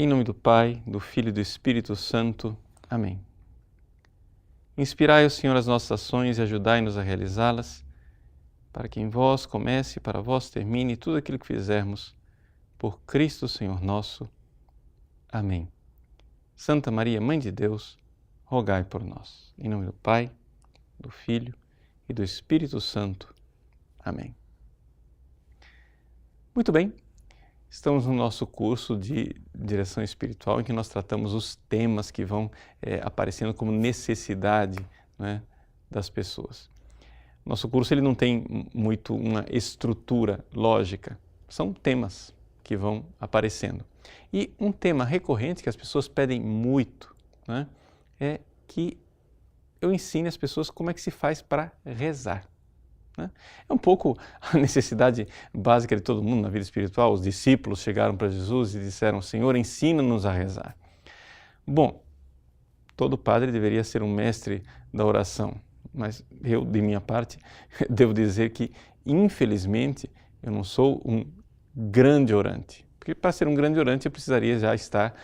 Em nome do Pai, do Filho e do Espírito Santo. Amém. Inspirai, ó Senhor, as nossas ações e ajudai-nos a realizá-las, para que em vós comece e para vós termine tudo aquilo que fizermos. Por Cristo, Senhor nosso. Amém. Santa Maria, Mãe de Deus, rogai por nós. Em nome do Pai, do Filho e do Espírito Santo. Amém. Muito bem. Estamos no nosso curso de direção espiritual em que nós tratamos os temas que vão aparecendo como necessidade, né, das pessoas. Nosso curso ele não tem muito uma estrutura lógica, são temas que vão aparecendo. E um tema recorrente que as pessoas pedem muito, né, é que eu ensine as pessoas como é que se faz para rezar. É um pouco a necessidade básica de todo mundo na vida espiritual. Os discípulos chegaram para Jesus e disseram: Senhor, ensina-nos a rezar. Bom, todo padre deveria ser um mestre da oração, mas eu, de minha parte, devo dizer que, infelizmente, eu não sou um grande orante. Porque para ser um grande orante eu precisaria já estar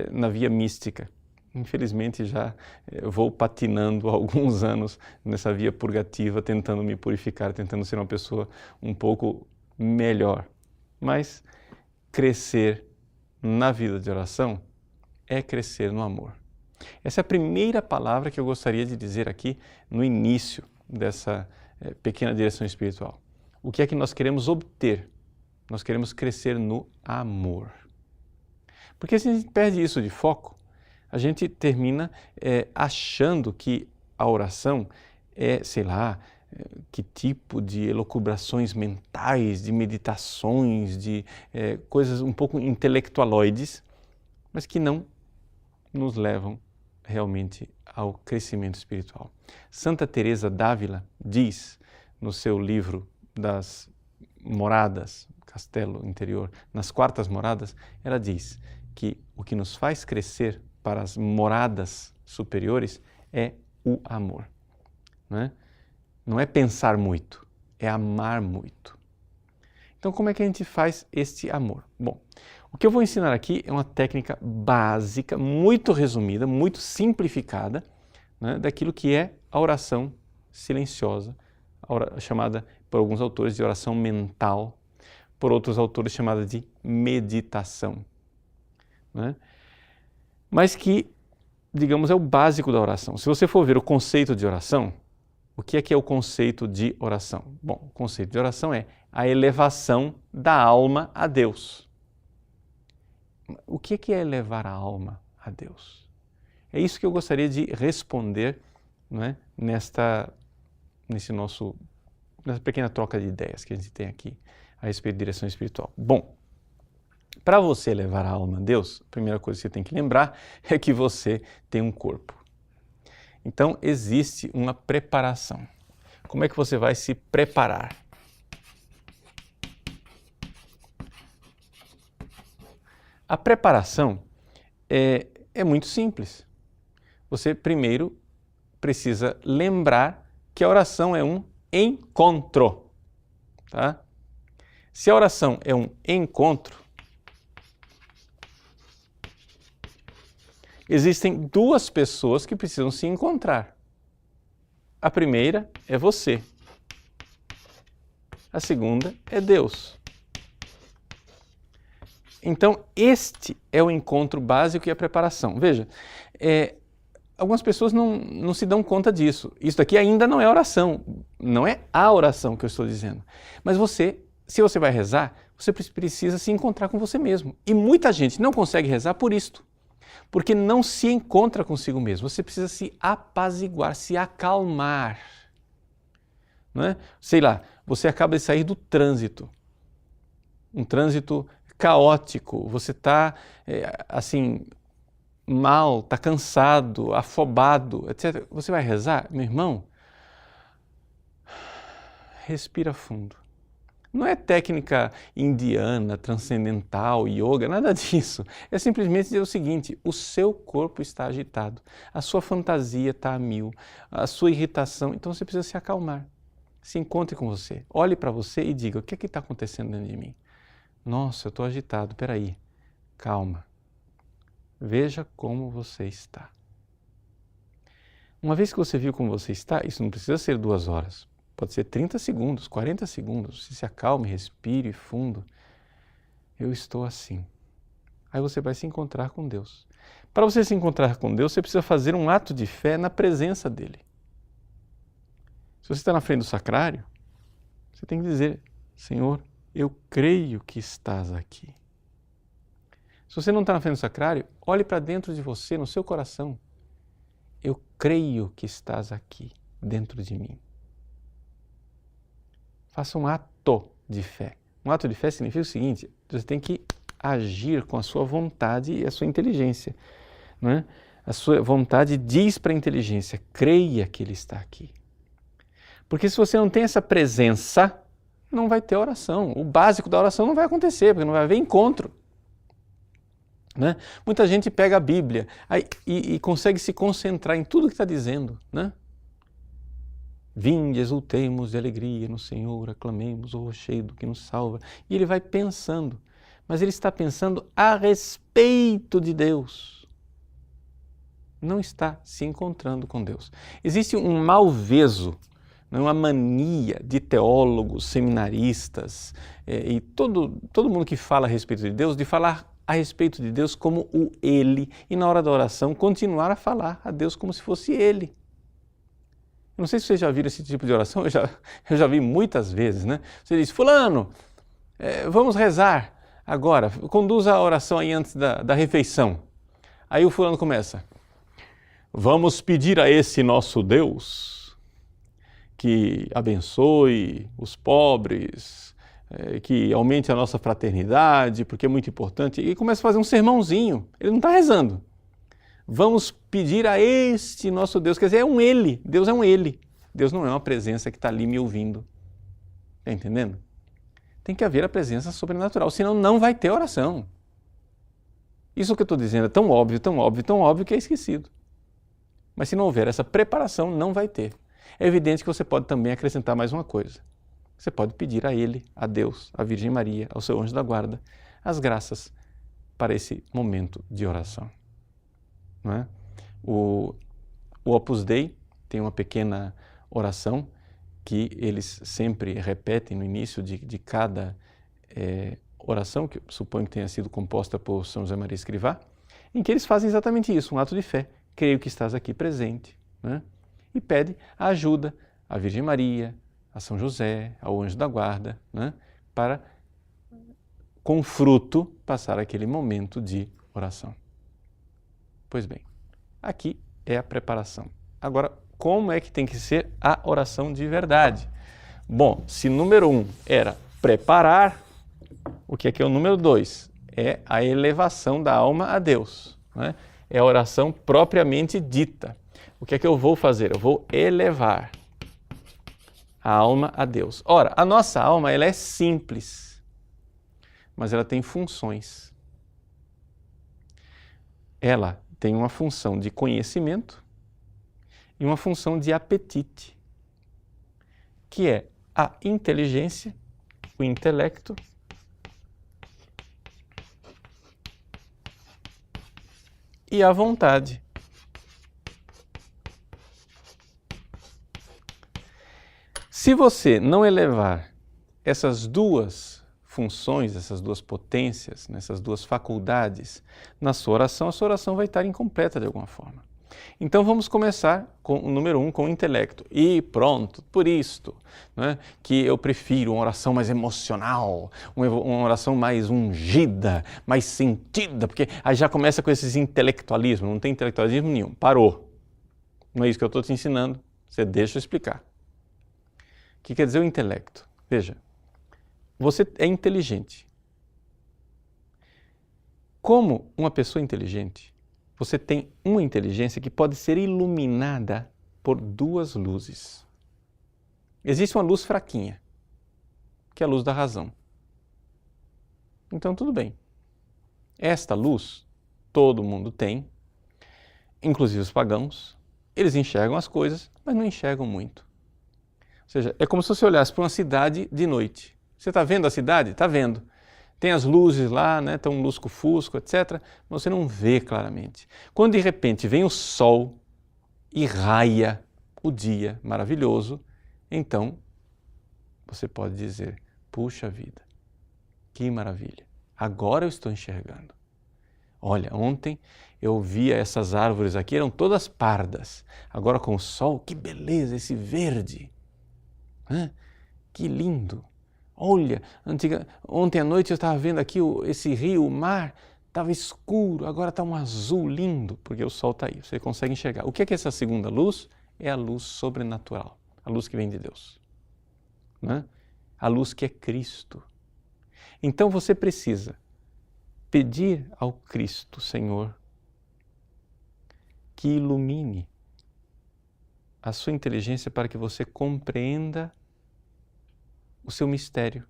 na via mística. Infelizmente já vou patinando há alguns anos nessa via purgativa, tentando me purificar, tentando ser uma pessoa um pouco melhor. Mas crescer na vida de oração é crescer no amor. Essa é a primeira palavra que eu gostaria de dizer aqui no início dessa pequena direção espiritual. O que é que nós queremos obter? Nós queremos crescer no amor. Porque se a gente perde isso de foco, a gente termina achando que a oração é, sei lá, que tipo de elucubrações mentais, de meditações, de coisas um pouco intelectualoides, mas que não nos levam realmente ao crescimento espiritual. Santa Teresa d'Ávila diz no seu livro das moradas, castelo interior, nas quartas moradas, ela diz que o que nos faz crescer para as moradas superiores é o amor. Não é pensar muito, é amar muito. Então, como é que a gente faz este amor? Bom, o que eu vou ensinar aqui é uma técnica básica, muito resumida, muito simplificada, né, daquilo que é a oração silenciosa, chamada por alguns autores de oração mental, por outros autores chamada de meditação. Né? Mas que, digamos, é o básico da oração. Se você for ver o conceito de oração, o que é o conceito de oração? Bom, o conceito de oração é a elevação da alma a Deus. O que é elevar a alma a Deus? É isso que eu gostaria de responder, não é, nessa pequena troca de ideias que a gente tem aqui a respeito de direção espiritual. Bom, para você elevar a alma a Deus, a primeira coisa que você tem que lembrar é que você tem um corpo. Então, existe uma preparação. Como é que você vai se preparar? A preparação é muito simples. Você primeiro precisa lembrar que a oração é um encontro. Tá? Se a oração é um encontro, existem duas pessoas que precisam se encontrar. A primeira é você. A segunda é Deus. Então, este é o encontro básico e a preparação. Veja, algumas pessoas não se dão conta disso. Isso daqui ainda não é oração. Não é a oração que eu estou dizendo. Mas se você vai rezar, você precisa se encontrar com você mesmo. E muita gente não consegue rezar por isto. Porque não se encontra consigo mesmo. Você precisa se apaziguar, se acalmar. Não é? Sei lá, você acaba de sair do trânsito. Um trânsito caótico. Você está, assim, mal, está cansado, afobado, etc. Você vai rezar? Meu irmão, respira fundo. Não é técnica indiana, transcendental, yoga, nada disso. É simplesmente dizer o seguinte: o seu corpo está agitado, a sua fantasia está a mil, a sua irritação, então você precisa se acalmar. Se encontre com você, olhe para você e diga: o que é que está acontecendo dentro de mim? Nossa, eu estou agitado, peraí, calma. Veja como você está. Uma vez que você viu como você está, isso não precisa ser 2 horas. Pode ser 30 segundos, 40 segundos. Se acalme, respire fundo. Eu estou assim. Aí você vai se encontrar com Deus. Para você se encontrar com Deus, você precisa fazer um ato de fé na presença dEle. Se você está na frente do sacrário, você tem que dizer: Senhor, eu creio que estás aqui. Se você não está na frente do sacrário, olhe para dentro de você, no seu coração. Eu creio que estás aqui, dentro de mim. Faça um ato de fé. Um ato de fé significa o seguinte: você tem que agir com a sua vontade e a sua inteligência. Não é? A sua vontade diz para a inteligência: creia que Ele está aqui. Porque se você não tem essa presença, não vai ter oração. O básico da oração não vai acontecer, porque não vai haver encontro. Né? Muita gente pega a Bíblia e consegue se concentrar em tudo que está dizendo. Né? Vinde, exultemos de alegria no Senhor, aclamemos o rochedo que nos salva. E ele vai pensando, mas ele está pensando a respeito de Deus. Não está se encontrando com Deus. Existe um malveso, uma mania de teólogos, seminaristas e todo mundo que fala a respeito de Deus, de falar a respeito de Deus como o Ele, e na hora da oração continuar a falar a Deus como se fosse Ele. Não sei se vocês já viram esse tipo de oração, eu já vi muitas vezes, né? Você diz: fulano, vamos rezar agora, conduza a oração aí antes da refeição. Aí o fulano começa: vamos pedir a esse nosso Deus que abençoe os pobres, que aumente a nossa fraternidade, porque é muito importante. E começa a fazer um sermãozinho, ele não está rezando. Vamos pedir a este nosso Deus, quer dizer, é um Ele, Deus é um Ele. Deus não é uma presença que está ali me ouvindo. Está entendendo? Tem que haver a presença sobrenatural, senão não vai ter oração. Isso que eu estou dizendo é tão óbvio, tão óbvio, tão óbvio que é esquecido. Mas se não houver essa preparação, não vai ter. É evidente que você pode também acrescentar mais uma coisa. Você pode pedir a Ele, a Deus, à Virgem Maria, ao seu anjo da guarda, as graças para esse momento de oração. Não é? O Opus Dei tem uma pequena oração que eles sempre repetem no início de cada oração, que eu suponho que tenha sido composta por São José Maria Escrivá, em que eles fazem exatamente isso, um ato de fé. Creio que estás aqui presente. Né? E pede a ajuda à Virgem Maria, a São José, ao anjo da guarda, né? Para, com fruto, passar aquele momento de oração. Pois bem, aqui é a preparação. Agora, como é que tem que ser a oração de verdade? Bom, se número 1 era preparar, o que é o número 2? É a elevação da alma a Deus. Né? É a oração propriamente dita. O que é que eu vou fazer? Eu vou elevar a alma a Deus. Ora, a nossa alma ela é simples, mas ela tem funções. Ela tem uma função de conhecimento e uma função de apetite, que é a inteligência, o intelecto e a vontade. Se você não elevar essas duas funções, essas duas potências, essas duas faculdades na sua oração, a sua oração vai estar incompleta de alguma forma. Então vamos começar com o número 1, com o intelecto. E pronto, por isto, né, que eu prefiro uma oração mais emocional, uma oração mais ungida, mais sentida, porque aí já começa com esses intelectualismos, não tem intelectualismo nenhum, parou. Não é isso que eu estou te ensinando, você deixa eu explicar. O que quer dizer o intelecto? Veja, você é inteligente. Como uma pessoa inteligente, você tem uma inteligência que pode ser iluminada por duas luzes. Existe uma luz fraquinha, que é a luz da razão. Então, tudo bem. Esta luz, todo mundo tem, inclusive os pagãos. Eles enxergam as coisas, mas não enxergam muito. Ou seja, é como se você olhasse para uma cidade de noite. Você está vendo a cidade? Está vendo. Tem as luzes lá, né? Tem um lusco-fusco, etc. Mas você não vê claramente. Quando de repente vem o sol e raia o dia maravilhoso, então você pode dizer, puxa vida, que maravilha, agora eu estou enxergando. Olha, ontem eu via essas árvores aqui, eram todas pardas. Agora com o sol, que beleza, esse verde. Que lindo. Olha, ontem à noite eu estava vendo aqui esse rio, o mar, estava escuro, agora está um azul lindo, porque o sol está aí, você consegue enxergar. O que é essa segunda luz? É a luz sobrenatural, a luz que vem de Deus. A luz que é Cristo. Então você precisa pedir ao Cristo, Senhor, que ilumine a sua inteligência para que você compreenda o seu mistério,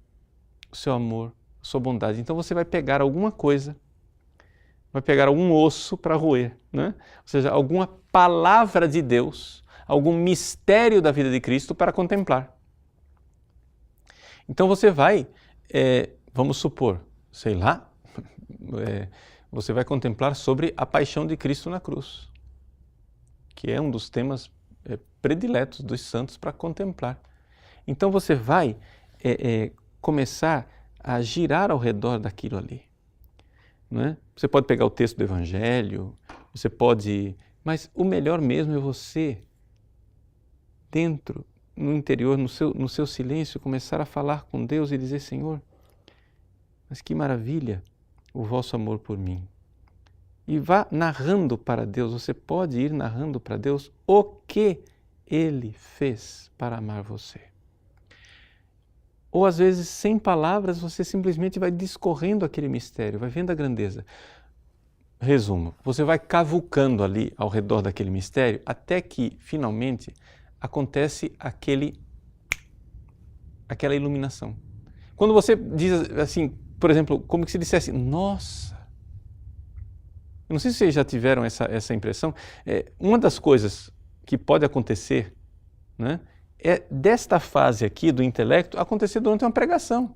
o seu amor, a sua bondade. Então você vai pegar alguma coisa, vai pegar algum osso para roer, né? Ou seja, alguma palavra de Deus, algum mistério da vida de Cristo para contemplar. Então você vai, vamos supor, sei lá, você vai contemplar sobre a paixão de Cristo na cruz, que é um dos temas prediletos dos santos para contemplar. Então você vai começar a girar ao redor daquilo ali. Não é? Você pode pegar o texto do Evangelho, você pode... Mas o melhor mesmo é você, dentro, no interior, no seu silêncio, começar a falar com Deus e dizer, Senhor, mas que maravilha o vosso amor por mim. E vá narrando para Deus, você pode ir narrando para Deus o que Ele fez para amar você. Ou às vezes, sem palavras, você simplesmente vai discorrendo aquele mistério, vai vendo a grandeza. Resumo, você vai cavucando ali ao redor daquele mistério até que, finalmente, acontece aquela iluminação. Quando você diz assim, por exemplo, como que se dissesse, nossa! Eu não sei se vocês já tiveram essa impressão. Uma das coisas que pode acontecer, né, é desta fase aqui do intelecto acontecer durante uma pregação.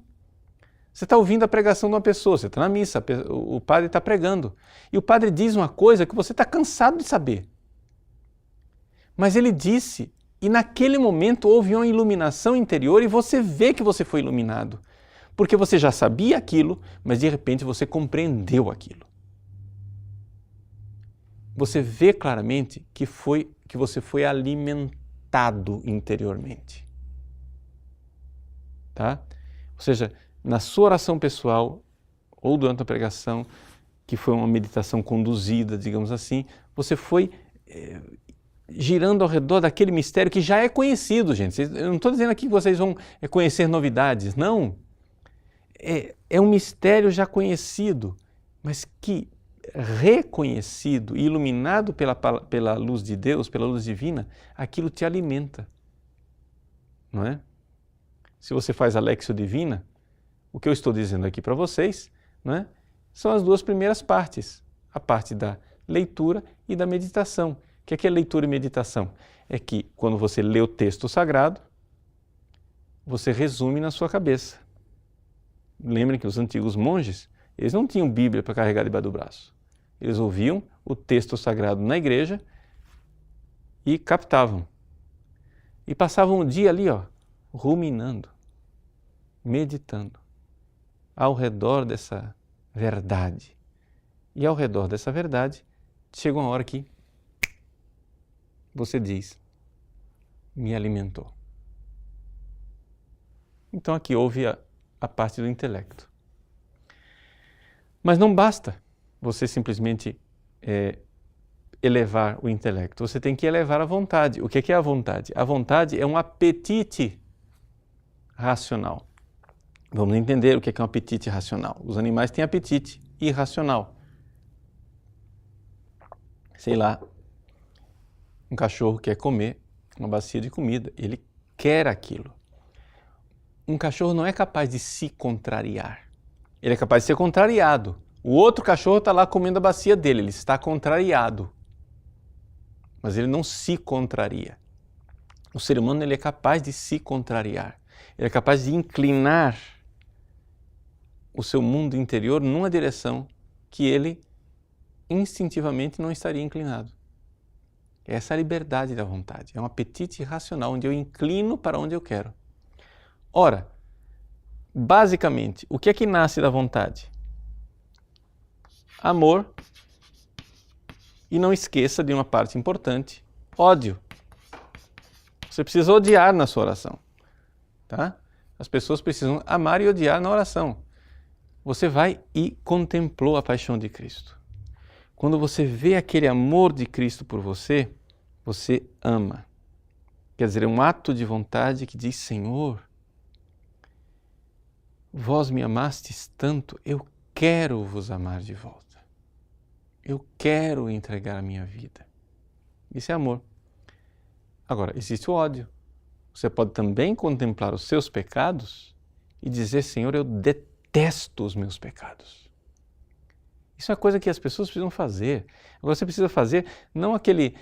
Você está ouvindo a pregação de uma pessoa, você está na missa, o padre está pregando. E o padre diz uma coisa que você está cansado de saber. Mas ele disse, e naquele momento houve uma iluminação interior e você vê que você foi iluminado. Porque você já sabia aquilo, mas de repente você compreendeu aquilo. Você vê claramente que você foi alimentado interiormente. Tá? Ou seja, na sua oração pessoal ou durante a pregação, que foi uma meditação conduzida, digamos assim, você foi girando ao redor daquele mistério que já é conhecido, gente. Eu não estou dizendo aqui que vocês vão conhecer novidades, não. É um mistério já conhecido, mas que reconhecido e iluminado pela luz de Deus, pela luz divina, aquilo te alimenta, não é? Se você faz a Lexio Divina, o que eu estou dizendo aqui para vocês, não é? São as duas primeiras partes, a parte da leitura e da meditação. O que é leitura e meditação? É que quando você lê o texto sagrado, você resume na sua cabeça. Lembrem que os antigos monges, eles não tinham Bíblia para carregar debaixo do braço. Eles ouviam o texto sagrado na igreja e captavam. E passavam o dia ali, ruminando, meditando, ao redor dessa verdade. E ao redor dessa verdade, chega uma hora que você diz, me alimentou. Então aqui houve a parte do intelecto. Mas não basta você simplesmente elevar o intelecto. Você tem que elevar a vontade. O que é a vontade? A vontade é um apetite racional. Vamos entender o que é um apetite racional. Os animais têm apetite irracional. Sei lá, um cachorro quer comer uma bacia de comida, ele quer aquilo. Um cachorro não é capaz de se contrariar. Ele é capaz de ser contrariado. O outro cachorro está lá comendo a bacia dele, ele está contrariado. Mas ele não se contraria. O ser humano ele é capaz de se contrariar. Ele é capaz de inclinar o seu mundo interior numa direção que ele instintivamente não estaria inclinado. Essa é a liberdade da vontade, é um apetite racional, onde eu inclino para onde eu quero. Ora, basicamente, o que é que nasce da vontade? Amor, e não esqueça de uma parte importante, ódio. Você precisa odiar na sua oração, tá? As pessoas precisam amar e odiar na oração. Você vai e contemplou a paixão de Cristo. Quando você vê aquele amor de Cristo por você, você ama. Quer dizer, é um ato de vontade que diz: Senhor, vós me amastes tanto, eu quero vos amar de volta. Eu quero entregar a minha vida. Isso é amor. Agora, existe o ódio. Você pode também contemplar os seus pecados e dizer: Senhor, eu detesto os meus pecados. Isso é uma coisa que as pessoas precisam fazer. Agora você precisa fazer não aquele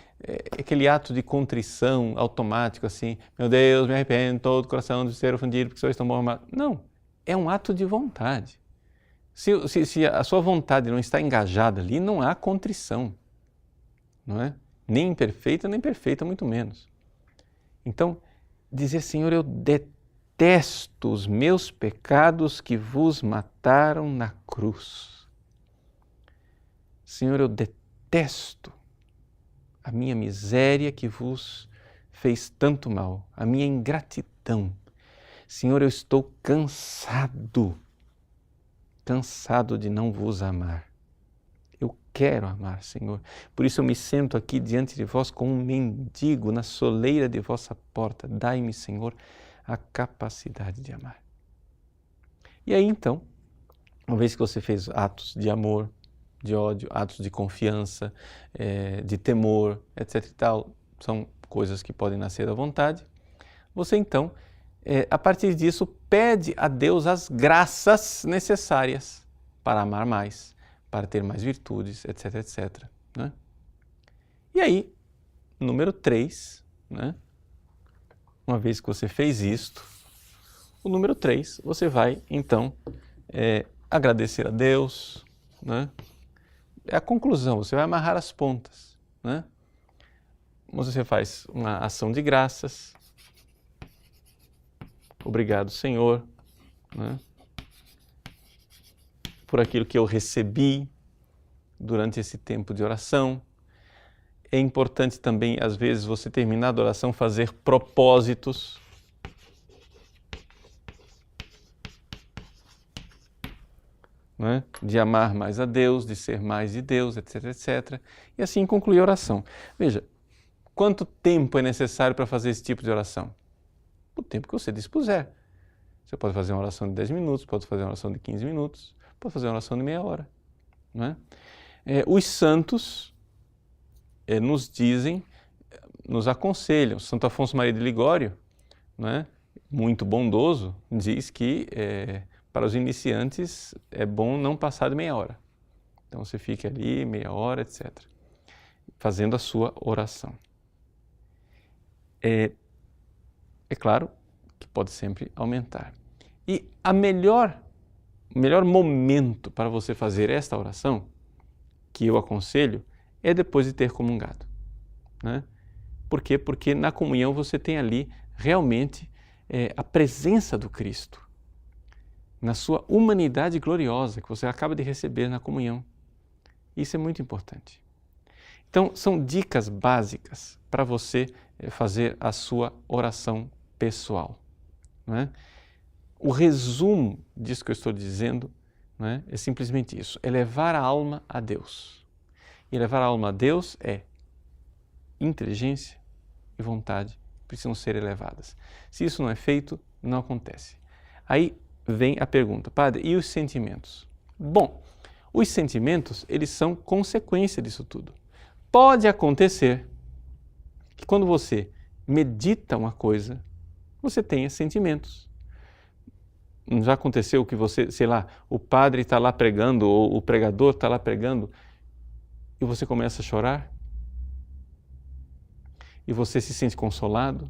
ato de contrição automático assim: meu Deus, me arrependo, todo o coração de ser ofendido porque sou tão bom amado. Não, é um ato de vontade. Se a sua vontade não está engajada ali, não há contrição, não é? Nem imperfeita, nem perfeita, muito menos. Então, dizer: Senhor, eu detesto os meus pecados que vos mataram na cruz. Senhor, eu detesto a minha miséria que vos fez tanto mal, a minha ingratidão. Senhor, eu estou cansado de não vos amar. Eu quero amar, Senhor. Por isso eu me sento aqui diante de vós como um mendigo na soleira de vossa porta. Dai-me, Senhor, a capacidade de amar. E aí então, uma vez que você fez atos de amor, de ódio, atos de confiança, de temor, etc. e tal, são coisas que podem nascer da vontade, você então, a partir disso, pede a Deus as graças necessárias para amar mais, para ter mais virtudes, etc, etc. Né? E aí, número 3, né? Uma vez que você fez isto, o número 3, você vai então agradecer a Deus, né? É a conclusão, você vai amarrar as pontas, né? Você faz uma ação de graças. Obrigado, Senhor, né? Por aquilo que eu recebi durante esse tempo de oração. É importante também, às vezes, você terminar a oração, fazer propósitos. Né? De amar mais a Deus, de ser mais de Deus, etc, etc. E assim concluir a oração. Veja, quanto tempo é necessário para fazer esse tipo de oração? O tempo que você dispuser. Você pode fazer uma oração de 10 minutos, pode fazer uma oração de 15 minutos, pode fazer uma oração de meia hora. Não é? Os santos nos dizem, nos aconselham. Santo Afonso Maria de Ligório, não é? Muito bondoso, diz que para os iniciantes é bom não passar de meia hora. Então você fica ali meia hora, etc. Fazendo a sua oração. É claro que pode sempre aumentar. E o melhor momento para você fazer esta oração, que eu aconselho, é depois de ter comungado. Né? Por quê? Porque na comunhão você tem ali realmente a presença do Cristo, na sua humanidade gloriosa que você acaba de receber na comunhão. Isso é muito importante. Então, são dicas básicas para você fazer a sua oração pessoal. Não é? O resumo disso que eu estou dizendo, não é simplesmente isso, é levar a alma a Deus. E levar a alma a Deus é inteligência e vontade precisam ser elevadas. Se isso não é feito, não acontece. Aí vem a pergunta: padre, e os sentimentos? Bom, os sentimentos, eles são consequência disso tudo. Pode acontecer que quando você medita uma coisa, você tenha sentimentos. Já aconteceu que você, sei lá, o padre está lá pregando ou o pregador está lá pregando e você começa a chorar? E você se sente consolado?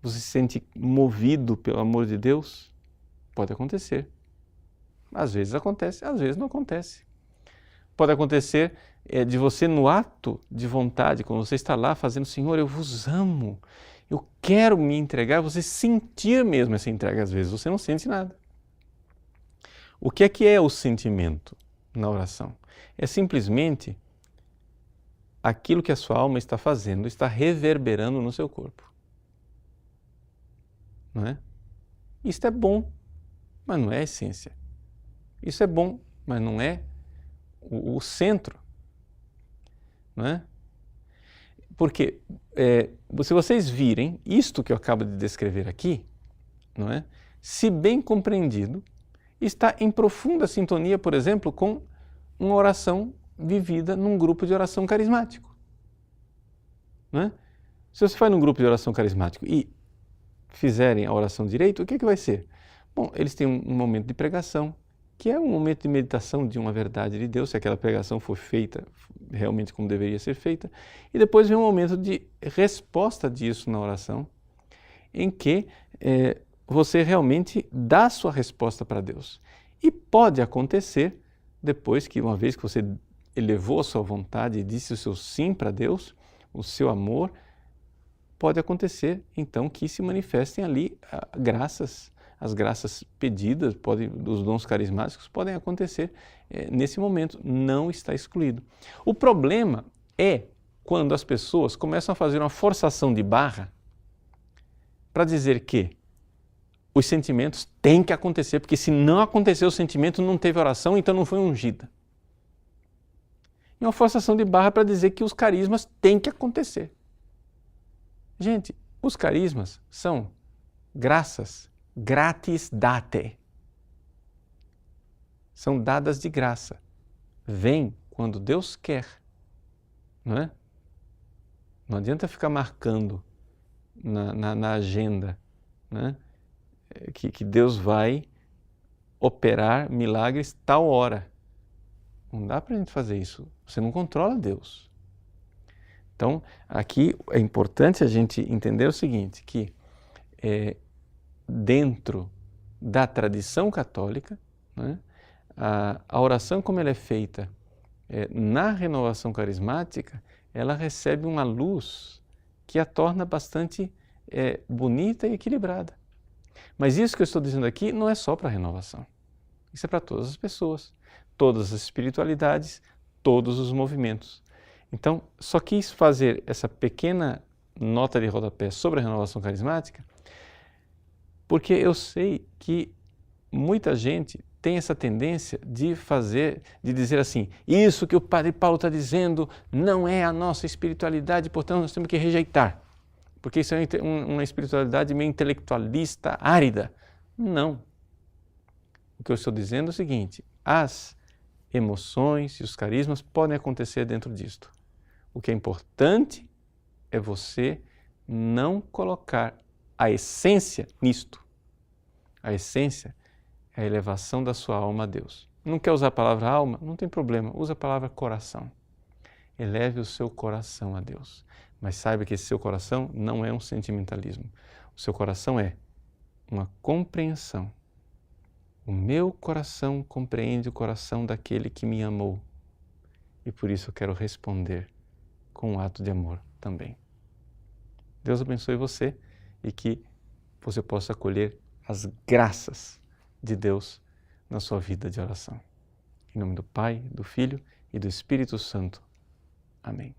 Você se sente movido pelo amor de Deus? Pode acontecer. Às vezes acontece, às vezes não acontece. Pode acontecer de você no ato de vontade, quando você está lá fazendo, Senhor, eu vos amo, eu quero me entregar, você sentir mesmo essa entrega. Às vezes você não sente nada. O que é o sentimento na oração? É simplesmente aquilo que a sua alma está fazendo, está reverberando no seu corpo. Não é? Isto é bom, mas não é a essência. Isso é bom, mas não é o centro. Não é? Porque se vocês virem isto que eu acabo de descrever aqui, não é? Se bem compreendido, está em profunda sintonia, por exemplo, com uma oração vivida num grupo de oração carismático. Não é? Se você vai num grupo de oração carismático e fizerem a oração direito, o que vai ser? Bom, eles têm um momento de pregação, que é um momento de meditação de uma verdade de Deus, se aquela pregação for feita realmente como deveria ser feita, e depois vem um momento de resposta disso na oração, em que você realmente dá a sua resposta para Deus. E pode acontecer, depois que uma vez que você elevou a sua vontade e disse o seu sim para Deus, o seu amor, pode acontecer então que se manifestem ali graças, as graças pedidas, os dons carismáticos podem acontecer nesse momento, não está excluído. O problema é quando as pessoas começam a fazer uma forçação de barra para dizer que os sentimentos têm que acontecer, porque se não acontecer o sentimento, não teve oração, então não foi ungida. E uma forçação de barra para dizer que os carismas têm que acontecer. Gente, os carismas são graças, gratis date. São dadas de graça. Vem quando Deus quer, não é? Não adianta ficar marcando na agenda, né? Que Deus vai operar milagres tal hora. Não dá para a gente fazer isso. Você não controla Deus. Então, aqui é importante a gente entender o seguinte, que dentro da tradição católica, né, a oração como ela é feita na renovação carismática, ela recebe uma luz que a torna bastante bonita e equilibrada. Mas isso que eu estou dizendo aqui não é só para a renovação. Isso é para todas as pessoas, todas as espiritualidades, todos os movimentos. Então, só quis fazer essa pequena nota de rodapé sobre a renovação carismática, porque eu sei que muita gente tem essa tendência de dizer assim, isso que o Padre Paulo está dizendo não é a nossa espiritualidade, portanto nós temos que rejeitar. Porque isso é uma espiritualidade meio intelectualista, árida. Não. O que eu estou dizendo é o seguinte, as emoções e os carismas podem acontecer dentro disto. O que é importante é você não colocar a essência nisto. A essência é a elevação da sua alma a Deus. Não quer usar a palavra alma? Não tem problema, usa a palavra coração. Eleve o seu coração a Deus. Mas saiba que esse seu coração não é um sentimentalismo. O seu coração é uma compreensão. O meu coração compreende o coração daquele que me amou. E por isso eu quero responder com um ato de amor também. Deus abençoe você e que você possa colher as graças de Deus na sua vida de oração. Em nome do Pai, do Filho e do Espírito Santo. Amém.